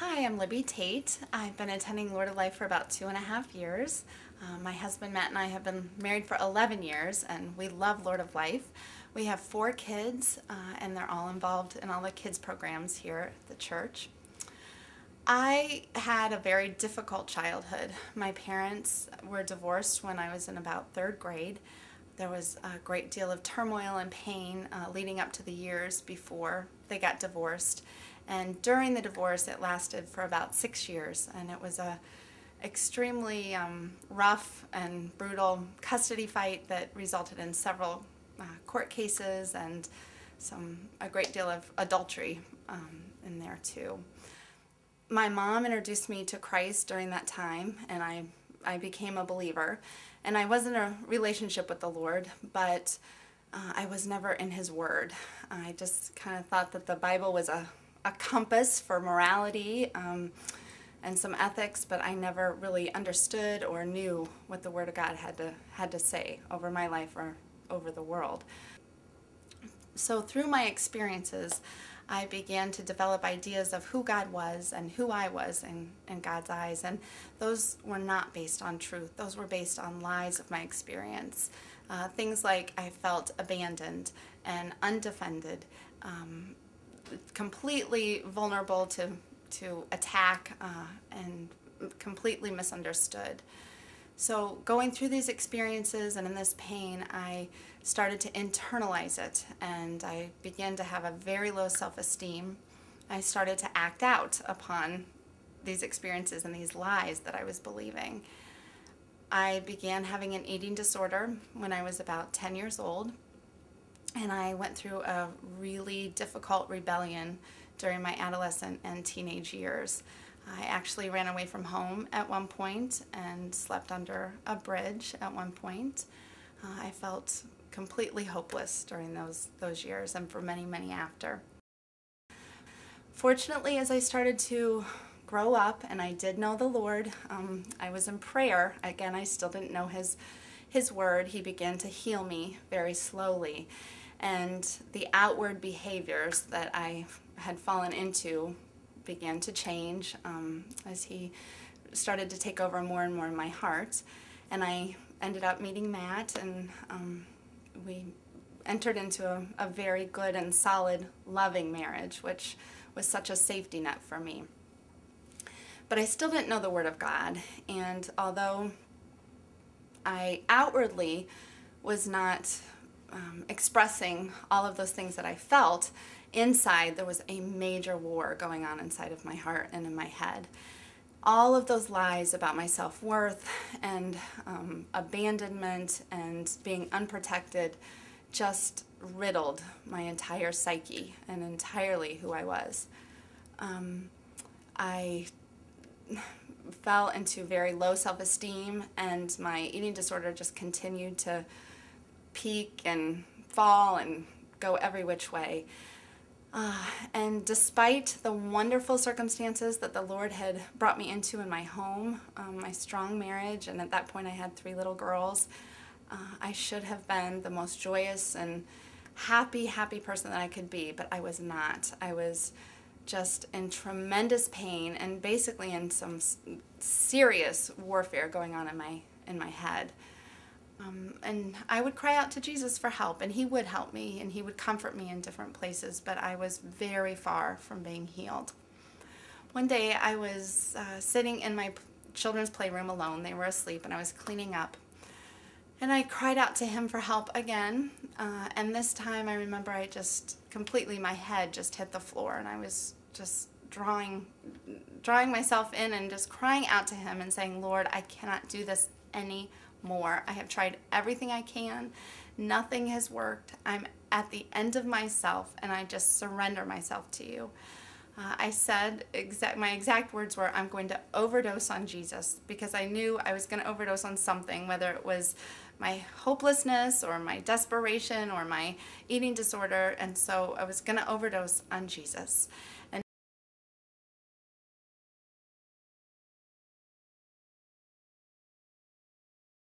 Hi, I'm Libby Tate. I've been attending Lord of Life for about 2.5 years. My husband Matt and I have been married for 11 years, and we love Lord of Life. We have 4 kids, and they're all involved in all the kids programs here at the church. I had a very difficult childhood. My parents were divorced when I was in about 3rd grade. There was a great deal of turmoil and pain leading up to the years before they got divorced. And during the divorce, it lasted for about 6 years, and it was a extremely rough and brutal custody fight that resulted in several court cases and a great deal of adultery in there too. My mom introduced me to Christ during that time, and I became a believer. And I was in a relationship with the Lord, but I was never in His Word. I just kind of thought that the Bible was a compass for morality and some ethics, but I never really understood or knew what the Word of God had to say over my life or over the world. So through my experiences, I began to develop ideas of who God was and who I was in God's eyes, and those were not based on truth. Those were based on lies of my experience. Things like I felt abandoned and undefended, completely vulnerable to attack and completely misunderstood. So going through these experiences and in this pain, I started to internalize it, and I began to have a very low self-esteem. I started to act out upon these experiences and these lies that I was believing. I began having an eating disorder when I was about 10 years old, and I went through a really difficult rebellion during my adolescent and teenage years. I actually ran away from home at one point and slept under a bridge at one point. I felt completely hopeless during those years and for many, many after. Fortunately, as I started to grow up and I did know the Lord, I was in prayer. Again, I still didn't know His Word. He began to heal me very slowly. And the outward behaviors that I had fallen into began to change as He started to take over more and more in my heart. And I ended up meeting Matt, and we entered into a very good and solid, loving marriage, which was such a safety net for me. But I still didn't know the Word of God, and although I outwardly was not expressing all of those things that I felt, inside there was a major war going on inside of my heart and in my head. All of those lies about my self-worth and abandonment and being unprotected just riddled my entire psyche and entirely who I was. I fell into very low self-esteem, and my eating disorder just continued to peak and fall and go every which way. And despite the wonderful circumstances that the Lord had brought me into in my home, my strong marriage, and at that point I had 3 little girls, I should have been the most joyous and happy person that I could be, but I was not. I was just in tremendous pain and basically in some serious warfare going on in my head. And I would cry out to Jesus for help, and He would help me, and He would comfort me in different places, but I was very far from being healed. One day I was sitting in my children's playroom alone. They were asleep, and I was cleaning up. And I cried out to Him for help again, and this time I remember I just completely, my head just hit the floor, and I was just drawing myself in and just crying out to Him and saying, Lord, I cannot do this anymore. I have tried everything I can. Nothing has worked. I'm at the end of myself, and I just surrender myself to You. I said, my exact words were, I'm going to overdose on Jesus, because I knew I was going to overdose on something, whether it was my hopelessness or my desperation or my eating disorder, and so I was going to overdose on Jesus. And